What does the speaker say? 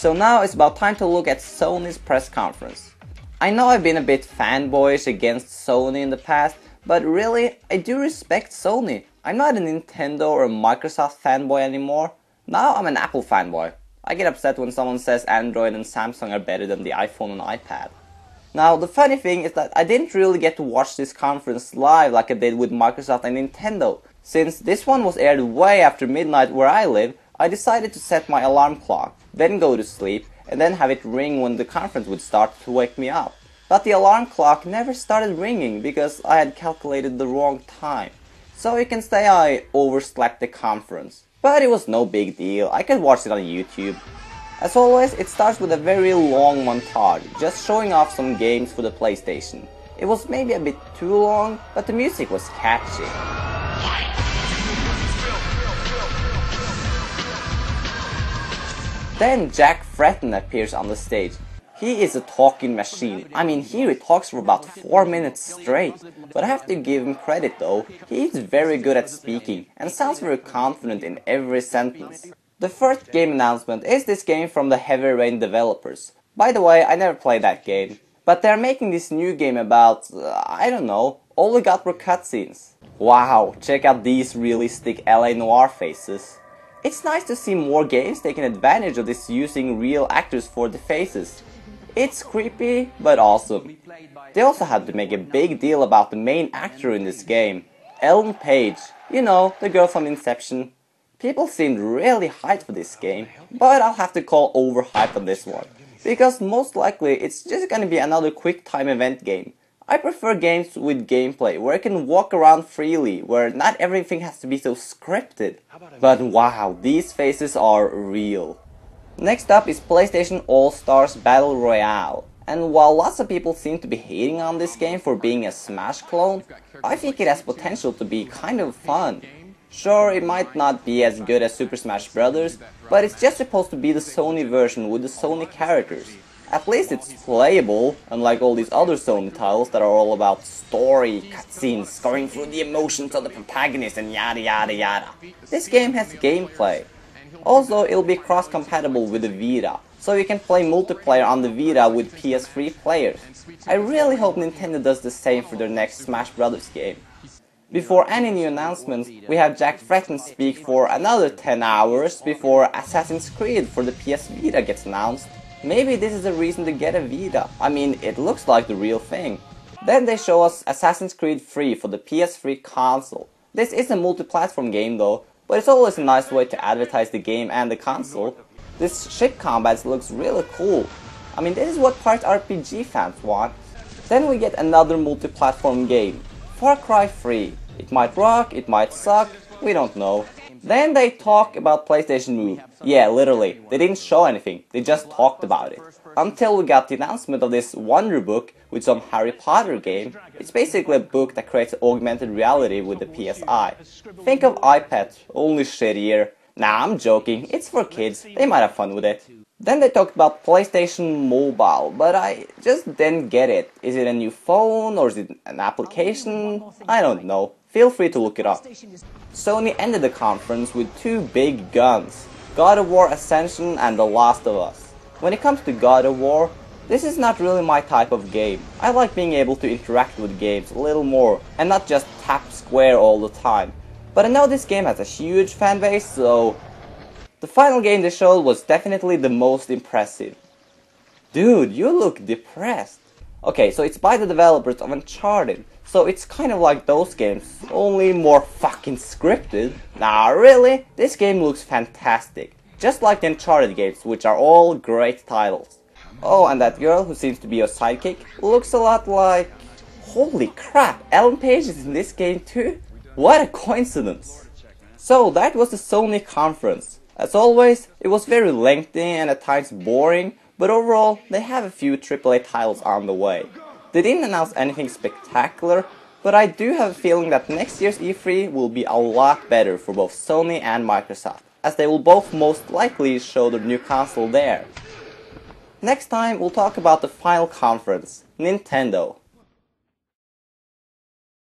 So now it's about time to look at Sony's press conference. I know I've been a bit fanboyish against Sony in the past, but really, I do respect Sony. I'm not a Nintendo or a Microsoft fanboy anymore. Now I'm an Apple fanboy. I get upset when someone says Android and Samsung are better than the iPhone and iPad. Now, the funny thing is that I didn't really get to watch this conference live like I did with Microsoft and Nintendo. Since this one was aired way after midnight where I live, I decided to set my alarm clock, then go to sleep, and then have it ring when the conference would start to wake me up. But the alarm clock never started ringing because I had calculated the wrong time. So you can say I overslept the conference. But it was no big deal, I could watch it on YouTube. As always, it starts with a very long montage, just showing off some games for the PlayStation. It was maybe a bit too long, but the music was catchy. Then Jack Fretton appears on the stage. He is a talking machine. I mean, here he talks for about 4 minutes straight. But I have to give him credit though, he is very good at speaking and sounds very confident in every sentence. The first game announcement is this game from the Heavy Rain developers. By the way, I never played that game. But they're making this new game about, I don't know, all we got were cutscenes. Wow, check out these realistic LA Noire faces. It's nice to see more games taking advantage of this using real actors for the faces. It's creepy, but awesome. They also had to make a big deal about the main actor in this game, Ellen Page, you know, the girl from Inception. People seemed really hyped for this game, but I'll have to call overhyped on this one, because most likely it's just gonna be another quick time event game. I prefer games with gameplay, where I can walk around freely, where not everything has to be so scripted. But wow, these faces are real. Next up is PlayStation All-Stars Battle Royale. And while lots of people seem to be hating on this game for being a Smash clone, I think it has potential to be kind of fun. Sure, it might not be as good as Super Smash Bros., but it's just supposed to be the Sony version with the Sony characters. At least it's playable, unlike all these other Sony titles that are all about story, cutscenes, going through the emotions of the protagonist and yada yada yada. This game has gameplay. Also, it'll be cross-compatible with the Vita, so you can play multiplayer on the Vita with PS3 players. I really hope Nintendo does the same for their next Smash Bros. Game. Before any new announcements, we have Jack Fretton speak for another 10 hours before Assassin's Creed for the PS Vita gets announced. Maybe this is a reason to get a Vita. I mean, it looks like the real thing. Then they show us Assassin's Creed 3 for the PS3 console. This is a multi-platform game though, but it's always a nice way to advertise the game and the console. This ship combat looks really cool. I mean, this is what part RPG fans want. Then we get another multi-platform game, Far Cry 3. It might rock, it might suck, we don't know. Then they talk about PlayStation Move. Yeah, literally, they didn't show anything, they just talked about it. Until we got the announcement of this Wonder Book with some Harry Potter game. It's basically a book that creates augmented reality with the PSI. Think of iPad, only shittier. Nah, I'm joking, it's for kids, they might have fun with it. Then they talked about PlayStation Mobile, but I just didn't get it. Is it a new phone or is it an application? I don't know. Feel free to look it up. Sony ended the conference with two big guns, God of War Ascension and The Last of Us. When it comes to God of War, this is not really my type of game. I like being able to interact with games a little more and not just tap square all the time. But I know this game has a huge fanbase, so the final game they showed was definitely the most impressive. Dude, you look depressed. Okay, so it's by the developers of Uncharted, so it's kind of like those games, only more fucking scripted. Nah, really? This game looks fantastic. Just like the Uncharted games, which are all great titles. Oh, and that girl who seems to be your sidekick looks a lot like... Holy crap, Ellen Page is in this game too? What a coincidence. So that was the Sony conference. As always, it was very lengthy and at times boring, but overall, they have a few AAA titles on the way. They didn't announce anything spectacular, but I do have a feeling that next year's E3 will be a lot better for both Sony and Microsoft, as they will both most likely show their new console there. Next time, we'll talk about the final conference, Nintendo.